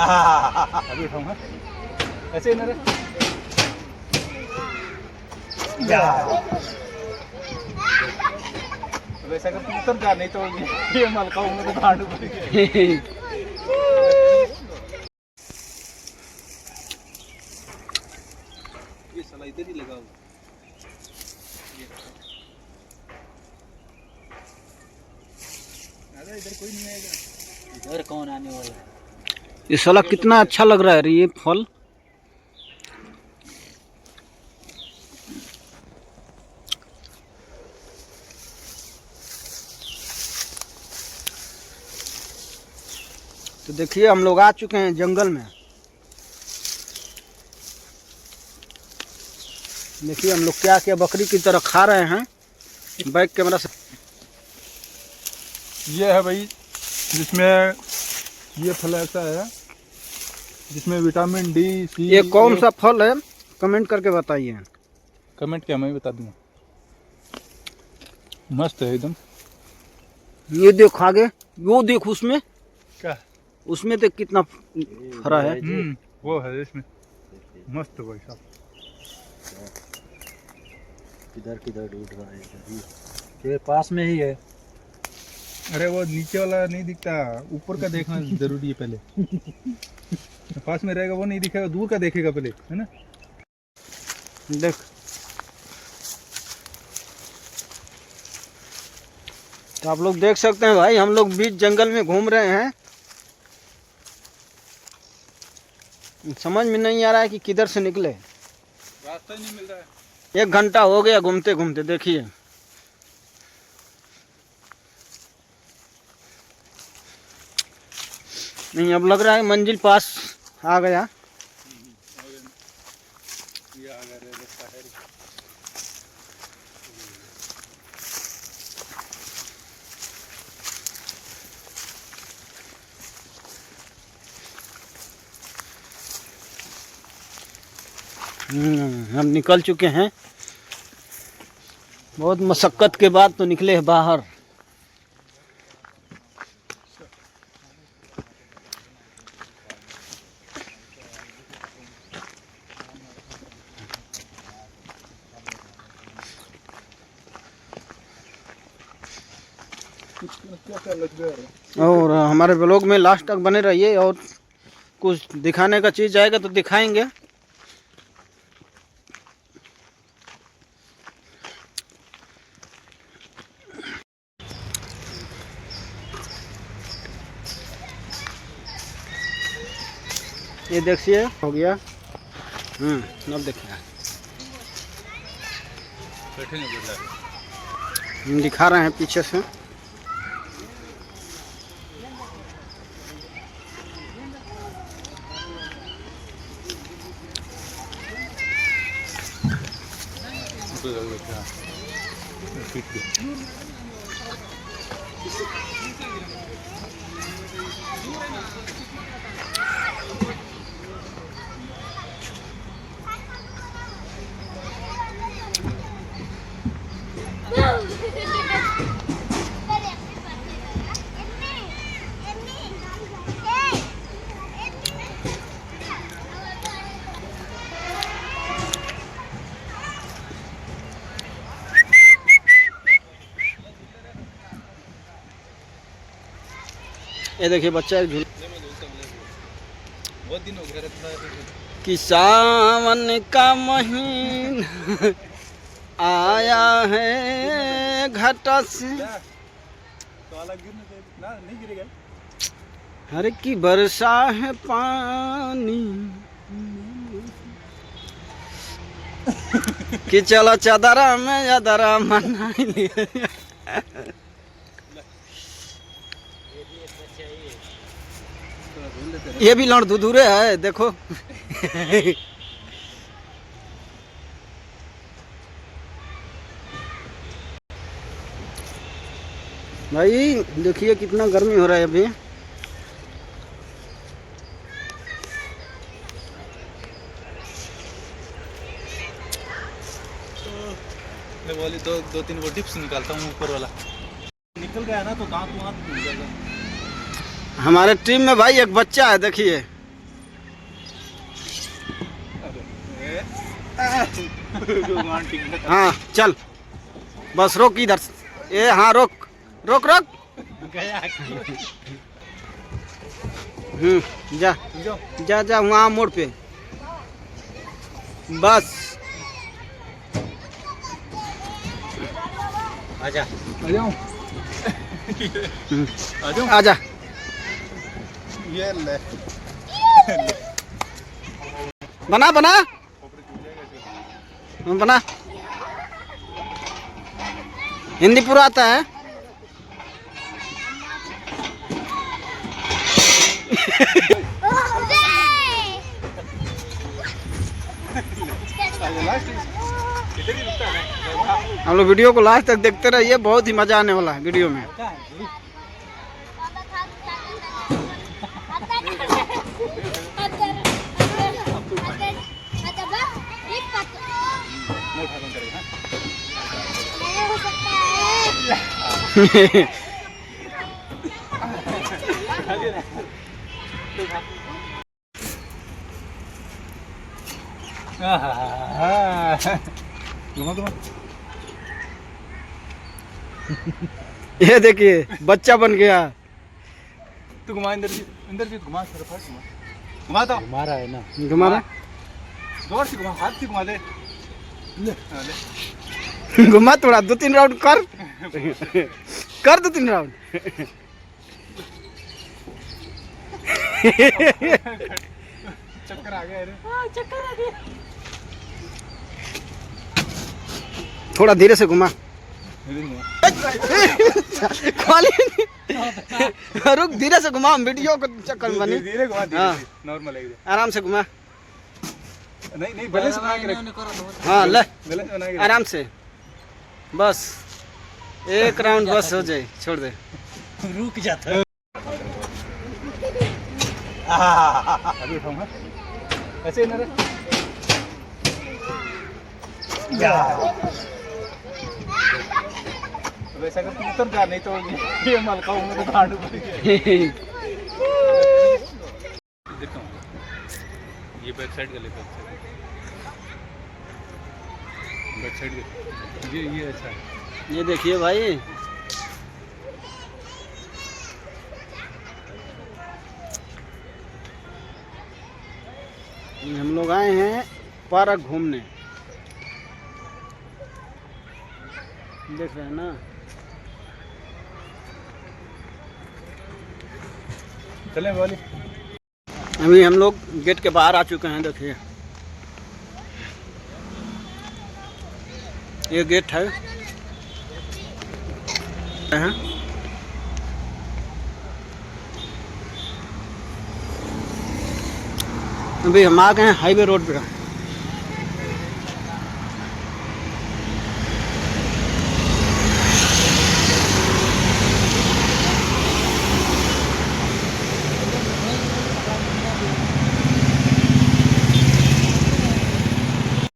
अभी उठाऊंगा ऐसे ना रे वैसा कर तू उतर जा नहीं तो ये मलका हूँ तो भाड़ू ये साला इधर ही लगा हुआ इधर कोई नहीं आएगा इधर कौन आने वाला है ये साला कितना अच्छा लग रहा है ये फल। तो देखिए हम लोग आ चुके हैं जंगल में। देखिए हम लोग क्या क्या बकरी की तरह खा रहे हैं। बैक कैमरा से ये है भाई जिसमें ये फल ऐसा है जिसमें विटामिन डी सी। ये कौन सा फल है कमेंट करके बताइए। कमेंट क्या मैं बता दूंगा। मस्त है एकदम। ये देखो आगे वो देख उसमें क्या उसमें देख कितना हरा है। वो है इसमें मस्त भाई साहब। किधर किधर ढूंढ रहा है ये पास में ही है। अरे वो नीचे वाला नहीं दिखता ऊपर का देखना जरूरी है पहले। पास में रहेगा वो नहीं दिखेगा दूर का देखेगा पहले है ना। देख तो आप लोग देख सकते हैं भाई हम लोग बीच जंगल में घूम रहे हैं। समझ में नहीं आ रहा है कि किधर से निकले। रास्ता ही नहीं मिल रहा है। 1 घंटा हो गया घूमते घूमते। देखिए नहीं अब लग रहा है मंजिल पास आ गया। हम निकल चुके हैं। बहुत मशक्कत के बाद तो निकले हैं बाहर। और हमारे ब्लॉग में लास्ट तक बने रहिए और कुछ दिखाने का चीज़ आएगा तो दिखाएंगे। ये देखिए हो गया। अब देखिए हम दिखा रहे हैं पीछे से। ये देखिए बच्चा एक झूला बहुत दिन हो गया कि सावन का महीना आया है घटा से। नहीं गिरेगा। हर की बरसा है पानी कि चलो चादरा में चादरा मना लिया। ये भी लड़ दूरे है देखो। भाई देखिए कितना गर्मी हो रहा है अभी। मैं बोली दो तीन वो टिप्स निकालता हूँ ऊपर वाला निकल गया ना तो दांत टूट जाएगा। हमारे टीम में भाई एक बच्चा है देखिए हाँ चल, बस रोक इधर से। ए हाँ रोक रोक रोक। जा जा जा वहाँ मोड़ पे, बस आजा आ जाऊं आ जाऊं आजा। ये ले बना बना बना। हिंदी पूरा आता है। हम लोग वीडियो को लास्ट तक देखते रहिए, बहुत ही मजा आने वाला है वीडियो में। घुमा घुमा। ये देखिए बच्चा बन गया। तू घुमा, अंदर जी घुमा, सर फर्स्ट घुमा, घुमा तो हमारा है ना। घुमा रहा, जोर से घुमा, हाथ से घुमा दे। ले घुमा थोड़ा, 2-3 राउंड कर कर 2-3 राउंड। चक्कर आ गया। अरे चक्कर आ गया। थोड़ा धीरे से घुमा। धीरे घुमा। खाली रुक, धीरे से घुमा, वीडियो को चक्कर में बनी। धीरे घुमा, हाँ। धीरे नॉर्मल है। आराम से घुमा। नहीं नहीं, बैलेंस बना के रख। हाँ ले, बैलेंस बना के रख। आराम से, बस एक राउंड बस हो जाए, छोड़ दे। रुक जाता है। अभी उठाऊंगा ऐसे ना रे। वैसा कर, तू उतर जा, नहीं तो ये मलका हूँ तो गांड ऊपर ही है। देखता हूँ ये बैक साइड का ले, बैक साइड का ये अच्छा है। ये देखिए भाई, हम लोग आए हैं पार्क घूमने, देख रहे हैं ना। चलें वाली। अभी हम लोग गेट के बाहर आ चुके हैं। देखिए ये गेट है। अभी हम आ गए हैं हाईवे रोड पे।